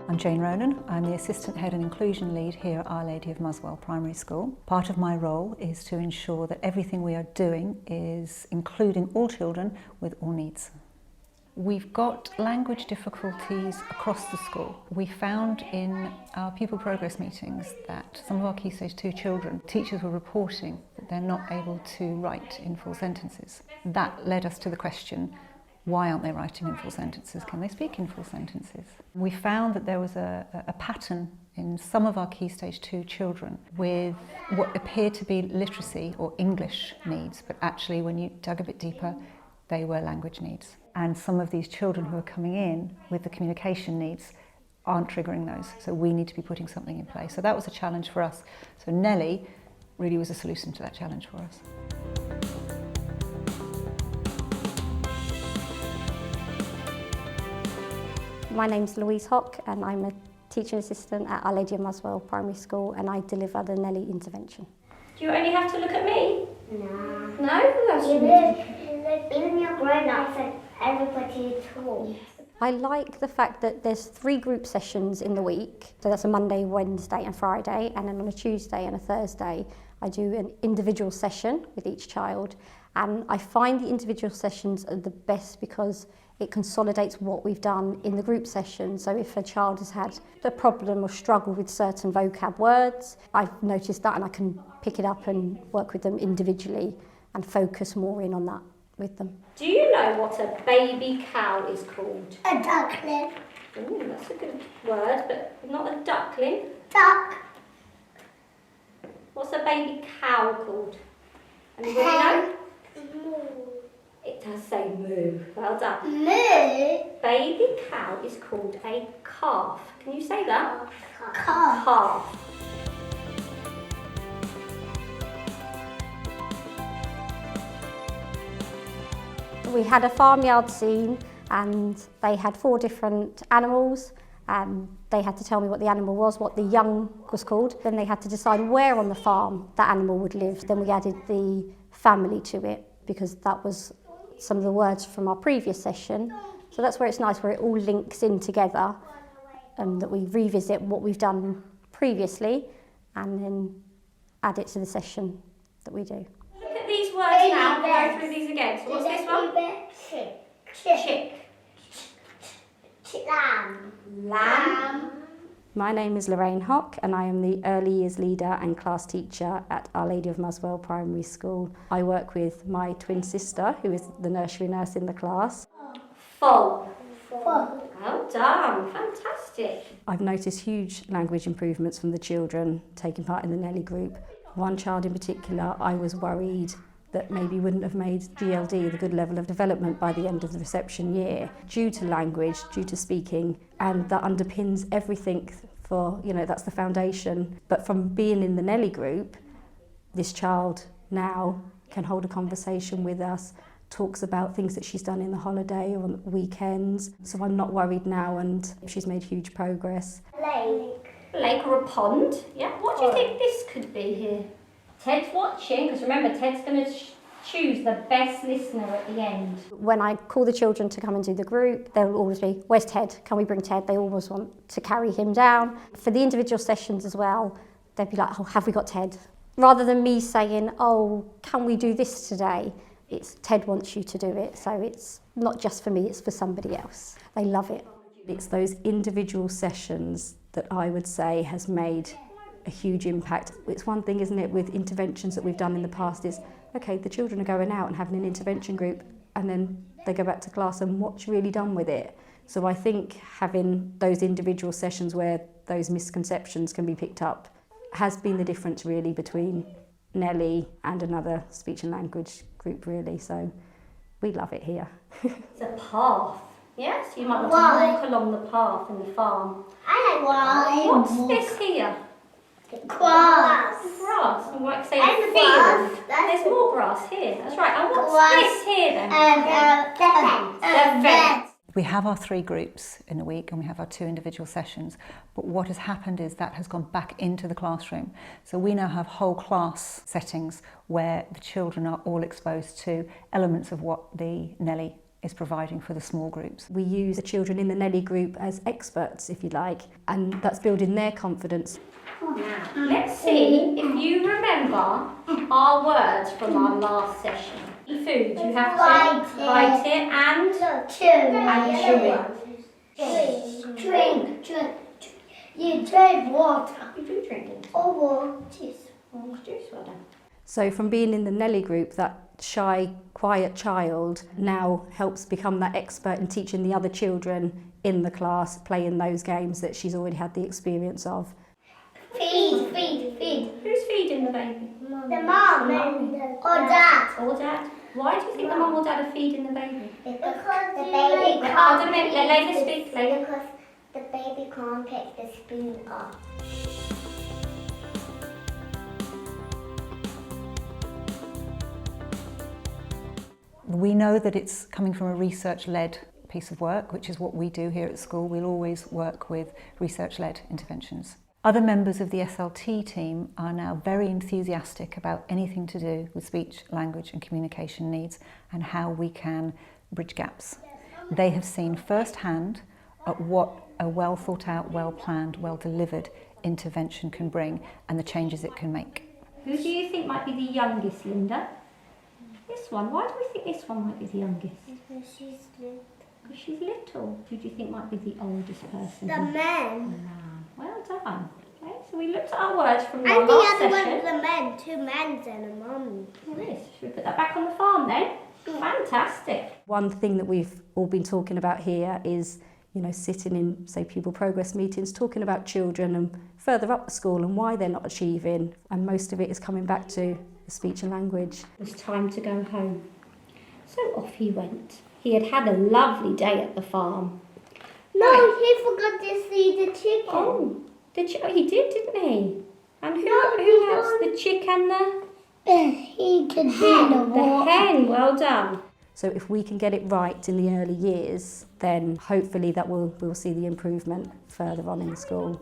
I'm Jane Ronan. I'm the Assistant Head and Inclusion Lead here at Our Lady of Muswell Primary School. Part of my role is to ensure that everything we are doing is including all children with all needs. We've got language difficulties across the school. We found in our pupil progress meetings that some of our Key Stage 2 children, teachers were reporting that they're not able to write in full sentences. That led us to the question, why aren't they writing in full sentences? Can they speak in full sentences? We found that there was a pattern in some of our Key Stage 2 children with what appeared to be literacy or English needs, but actually when you dug a bit deeper, they were language needs. And some of these children who are coming in with the communication needs aren't triggering those. So we need to be putting something in place. So that was a challenge for us. So NELI really was a solution to that challenge for us. My name's Louise Hock and I'm a teaching assistant at Our Lady of Muswell Primary School and I deliver the NELI intervention. Do you only have to look at me? No. No? Who else do you need? Even your grown-ups and everybody talks. I like the fact that there's 3 group sessions in the week. So that's a Monday, Wednesday and Friday. And then on a Tuesday and a Thursday, I do an individual session with each child. And I find the individual sessions are the best because it consolidates what we've done in the group session. So if a child has had a problem or struggle with certain vocab words, I've noticed that and I can pick it up and work with them individually and focus more in on that with them. Do you know what a baby cow is called? A duckling. Ooh, that's a good word, but not a duckling. Duck. What's a baby cow called? Anybody know? Moo. It does say moo. Well done. Moo. Baby cow is called a calf. Can you say that? Calf. Calf. We had a farmyard scene and they had 4 different animals and they had to tell me what the animal was, what the young was called. Then they had to decide where on the farm that animal would live. Then we added the family to it because that was some of the words from our previous session. So that's where it's nice, where it all links in together and that we revisit what we've done previously and then add it to the session that we do. Look at these words now. We'll go through these again. So what's this one? Chick. Chick. Lamb. Lamb. My name is Lorraine Hock and I am the Early Years Leader and Class Teacher at Our Lady of Muswell Primary School. I work with my twin sister, who is the nursery nurse in the class. Full. Full. Well done. Fantastic. I've noticed huge language improvements from the children taking part in the NELI group. One child in particular, I was worried that maybe wouldn't have made GLD, the good level of development, by the end of the reception year, due to language, due to speaking, and that underpins everything for, that's the foundation. But from being in the NELI group, this child now can hold a conversation with us, talks about things that she's done in the holiday or on the weekends. So I'm not worried now and she's made huge progress. Lake. A lake or a pond. Yeah. What do you think this could be here? Ted's watching, because remember, Ted's going to choose the best listener at the end. When I call the children to come and do the group, they'll always be, where's Ted? Can we bring Ted? They always want to carry him down. For the individual sessions as well, they'd be like, oh, have we got Ted? Rather than me saying, oh, can we do this today? It's Ted wants you to do it. So it's not just for me, it's for somebody else. They love it. It's those individual sessions that I would say has made a huge impact. It's one thing, isn't it, with interventions that we've done in the past is, okay, the children are going out and having an intervention group and then they go back to class and what's really done with it? So I think having those individual sessions where those misconceptions can be picked up has been the difference really between NELI and another speech and language group really, so we love it here. It's a path. Yes, you might want to walk along the path in the farm. I like why. What's this here? Grass. Grass. You might say And a grass. field. There's more grass here. That's right. And what's Grass. this here then? The fence. We have our 3 groups in a week and we have our 2 individual sessions, but what has happened is that has gone back into the classroom. So we now have whole class settings where the children are all exposed to elements of what the NELI is providing for the small groups. We use the children in the NELI group as experts, if you like, and that's building their confidence. Now, let's see if you remember our words from our last session. Food, you have to write it and chew it. Drink. You drink water. You do drink it. Or juice. Orange juice, well done. So from being in the NELI group, that shy, quiet child now helps become that expert in teaching the other children in the class, playing those games that she's already had the experience of. Feed. Who's feeding the baby? The mom or dad. Or dad. Why do you think the mum or dad are feeding the baby? Because the baby Hold a minute, let her speak, later. Because the baby can't pick the spoon up. We know that it's coming from a research-led piece of work, which is what we do here at school. We'll always work with research-led interventions. Other members of the SLT team are now very enthusiastic about anything to do with speech, language and communication needs and how we can bridge gaps. They have seen firsthand at what a well thought out, well planned, well delivered intervention can bring and the changes it can make. Who do you think might be the youngest, Linda? This one. Why do we think this one might be the youngest? Because she's little. Because she's little. Who do you think might be the oldest person? The man. Well done. Okay, so we looked at our words from And our the last other session. one's the men. 2 men and a mum. There is. Should we put that back on the farm then? Fantastic. One thing that we've all been talking about here is, sitting in, say, pupil progress meetings, talking about children and further up the school and why they're not achieving. And most of it is coming back to the speech and language. It was time to go home. So off he went. He had had a lovely day at the farm. No, he forgot to see the chicken. Oh, he did, didn't he? And who No, else? The chick and the He could be in the the water. hen. Well done. So if we can get it right in the early years, then hopefully that we'll see the improvement further on in the school.